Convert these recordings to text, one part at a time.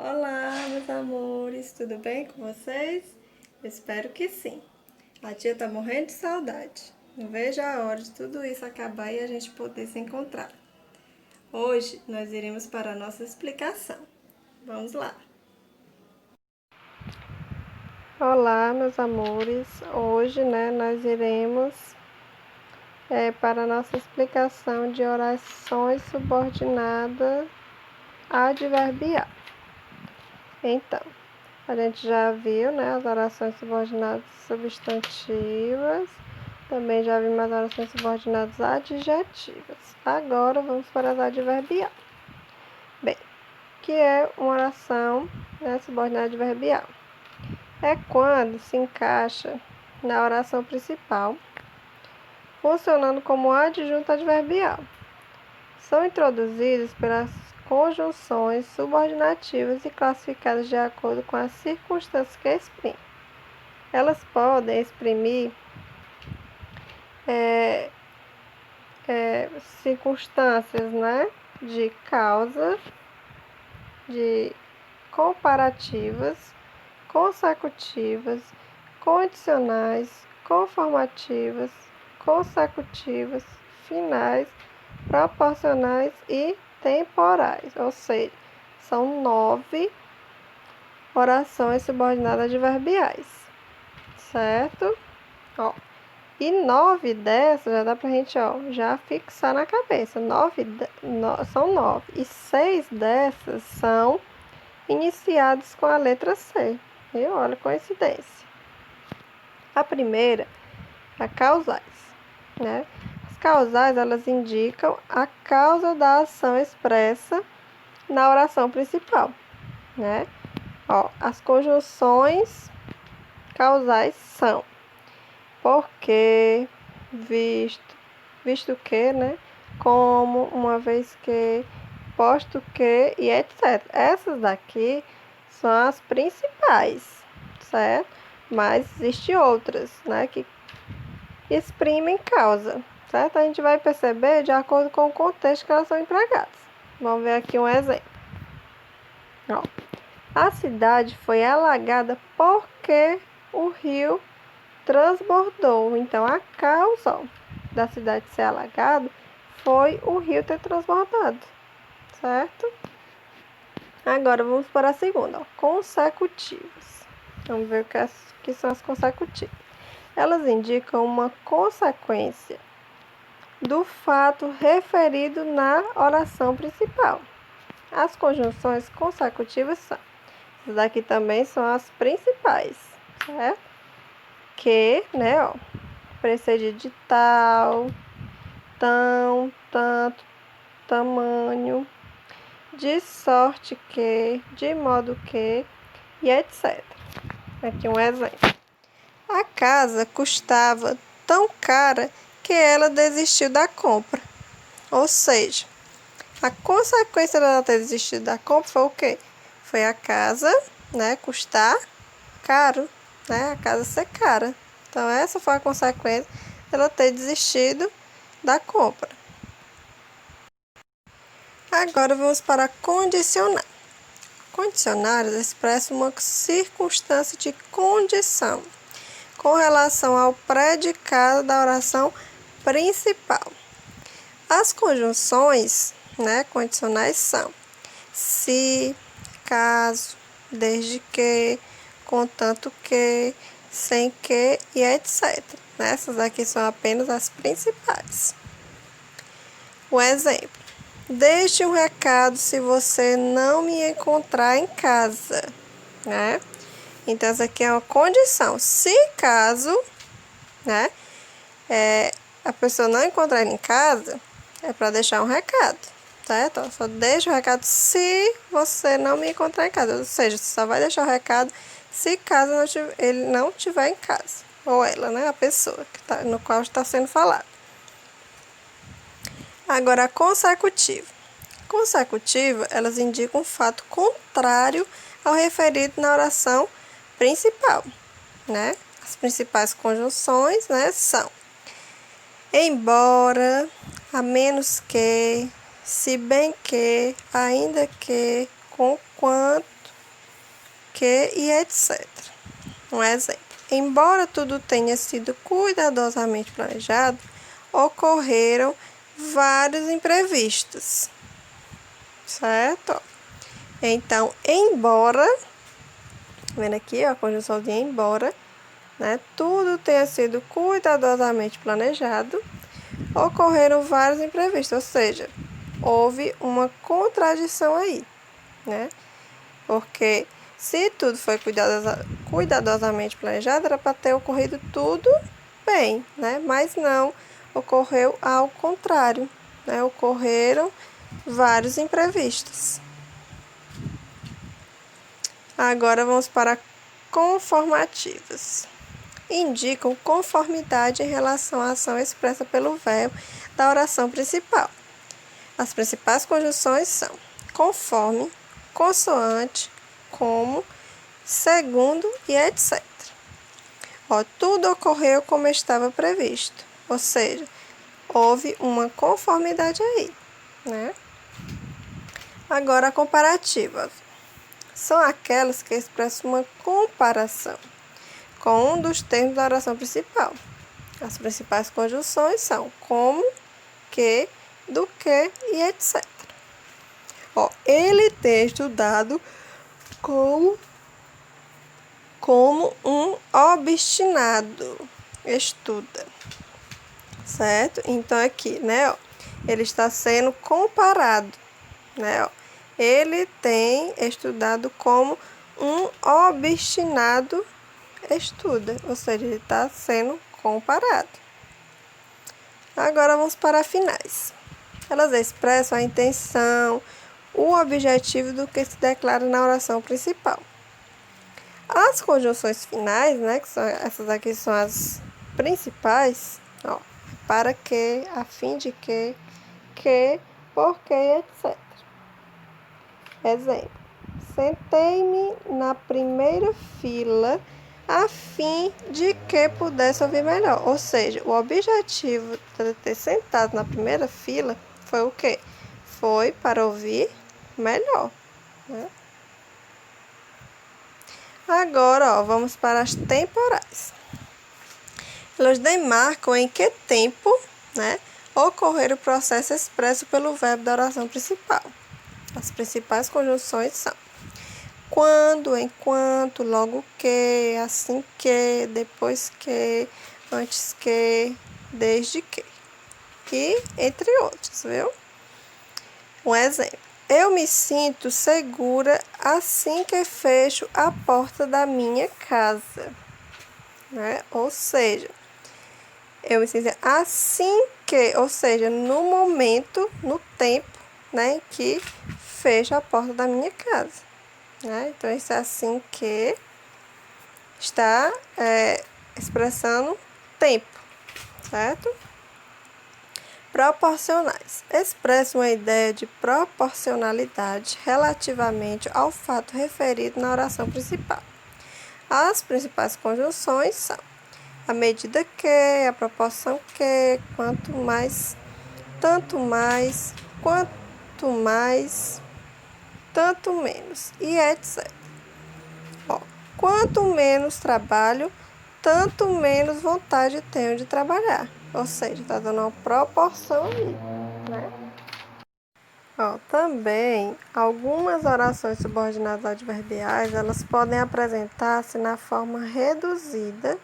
Olá, meus amores, tudo bem com vocês? Eu espero que sim. A tia tá morrendo de saudade. Não vejo a hora de tudo isso acabar e a gente poder se encontrar. Hoje nós iremos para a nossa explicação. Vamos lá! Olá, meus amores. Hoje, nós iremos para a nossa explicação de orações subordinadas adverbiais. Então, a gente já viu, as orações subordinadas substantivas. Também já vimos as orações subordinadas adjetivas. Agora vamos para as adverbiais. Bem, o que é uma oração subordinada adverbial? É quando se encaixa na oração principal, funcionando como adjunto adverbial. São introduzidos pelas conjunções subordinativas e classificadas de acordo com as circunstâncias que exprimem. Elas podem exprimir circunstâncias, de causa, de comparativas, consecutivas, condicionais, conformativas, consecutivas, finais, proporcionais e temporais. Ou seja, são 9 orações subordinadas adverbiais, certo? E 9 dessas já dá pra gente já fixar na cabeça. São 9. E 6 dessas são iniciadas com a letra C. E olha, coincidência. A primeira, a causais. As causais, elas indicam a causa da ação expressa na oração principal. As conjunções causais são porque, visto que, como, uma vez que, posto que e etc. Essas daqui são as principais, certo? Mas existem outras, que exprimem causa, certo? A gente vai perceber de acordo com o contexto que elas são empregadas. Vamos ver aqui um exemplo. A cidade foi alagada porque o rio transbordou. Então, a causa da cidade ser alagada foi o rio ter transbordado, certo? Agora, vamos para a segunda, consecutivas. Vamos ver o que são as consecutivas. Elas indicam uma consequência do fato referido na oração principal. As conjunções consecutivas são, essas daqui também são as principais, certo? Que, precede de tal, tão, tanto, tamanho, de sorte que, de modo que, e etc. Aqui um exemplo. A casa custava tão cara que ela desistiu da compra. Ou seja, a consequência dela ter desistido da compra foi o quê? Foi a casa, custar caro, a casa ser cara. Então, essa foi a consequência dela ter desistido da compra. Agora, vamos para condicionar. Condicionários expressam uma circunstância de condição com relação ao predicado da oração principal. As conjunções, condicionais são se, caso, desde que, contanto que, sem que e etc. Essas aqui são apenas as principais. O exemplo. Deixe um recado se você não me encontrar em casa. Então, essa aqui é uma condição. Se caso, a pessoa não encontrar ele em casa, é para deixar um recado, certo? Só deixa o recado se você não me encontrar em casa. Ou seja, você só vai deixar o recado se caso ele não estiver em casa. Ou ela, a pessoa no qual está sendo falado. Agora, a consecutiva. Consecutiva, elas indicam um fato contrário ao referido na oração principal, As principais conjunções, são embora, a menos que, se bem que, ainda que, conquanto, que e etc. Um exemplo. Embora tudo tenha sido cuidadosamente planejado, ocorreram vários imprevistos, certo? Então, embora, vendo aqui, ó, a conjunção de embora, né? Tudo tenha sido cuidadosamente planejado, ocorreram vários imprevistos, ou seja, houve uma contradição aí, né? Porque se tudo foi cuidadosamente planejado, era para ter ocorrido tudo bem, né? Mas não, ocorreu ao contrário, né? Ocorreram vários imprevistos. Agora vamos para conformativas. Indicam conformidade em relação à ação expressa pelo verbo da oração principal. As principais conjunções são conforme, consoante, como, segundo e etc. Ó, tudo ocorreu como estava previsto, ou seja, houve uma conformidade aí, né? Agora a comparativa. São aquelas que expressam uma comparação com um dos termos da oração principal. As principais conjunções são como, que, do que e etc. Ó, ele tem estudado como um obstinado estuda, certo? Então aqui, né, ó, ele está sendo comparado, né, ó. Ele tem estudado como um obstinado estuda, ou seja, ele está sendo comparado. Agora vamos para finais. Elas expressam a intenção, o objetivo do que se declara na oração principal. As conjunções finais, né, que são essas aqui são as principais, ó, para que, a fim de que, porque, etc. Exemplo: sentei-me na primeira fila a fim de que pudesse ouvir melhor. Ou seja, o objetivo de ter sentado na primeira fila foi o quê? Foi para ouvir melhor, né? Agora, ó, vamos para as temporais. Elas demarcam em que tempo, né, ocorrer o processo expresso pelo verbo da oração principal. As principais conjunções são quando, enquanto, logo que, assim que, depois que, antes que, desde que, e entre outros, viu? Um exemplo: eu me sinto segura assim que fecho a porta da minha casa, né? Ou seja, eu me sinto assim que, ou seja, no momento, no tempo, né, em que fecho a porta da minha casa, né? Então, isso é assim que está expressando tempo, certo? Proporcionais. Expressa uma ideia de proporcionalidade relativamente ao fato referido na oração principal. As principais conjunções são a medida que, a proporção que, quanto mais, tanto mais, quanto mais, tanto menos e etc. Ó, quanto menos trabalho, tanto menos vontade tenho de trabalhar. Ou seja, está dando uma proporção aí, né? Ó, também, algumas orações subordinadas adverbiais, elas podem apresentar-se na forma reduzida,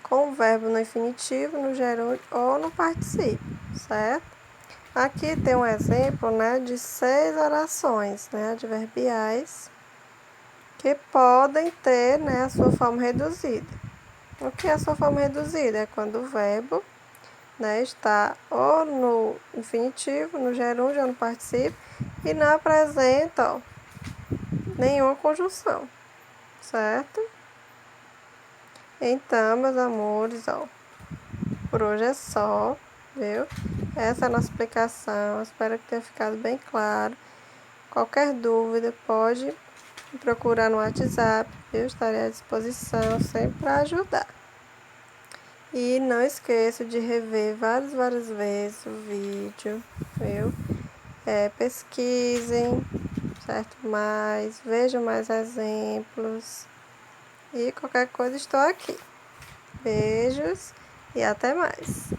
com o verbo no infinitivo, no gerúndio ou no particípio, certo? Aqui tem um exemplo, né, de 6 orações, né, adverbiais, que podem ter, né, a sua forma reduzida. O que é a sua forma reduzida? É quando o verbo, né, está ou no infinitivo, no gerúndio ou no particípio e não apresenta, ó, nenhuma conjunção, certo? Então, meus amores, ó, por hoje é só, viu? Essa é a nossa explicação, espero que tenha ficado bem claro. Qualquer dúvida, pode me procurar no WhatsApp, eu estarei à disposição sempre para ajudar. E não esqueça de rever várias vezes o vídeo, viu? Pesquisem, certo? Mas vejam mais exemplos. E qualquer coisa estou aqui. Beijos e até mais.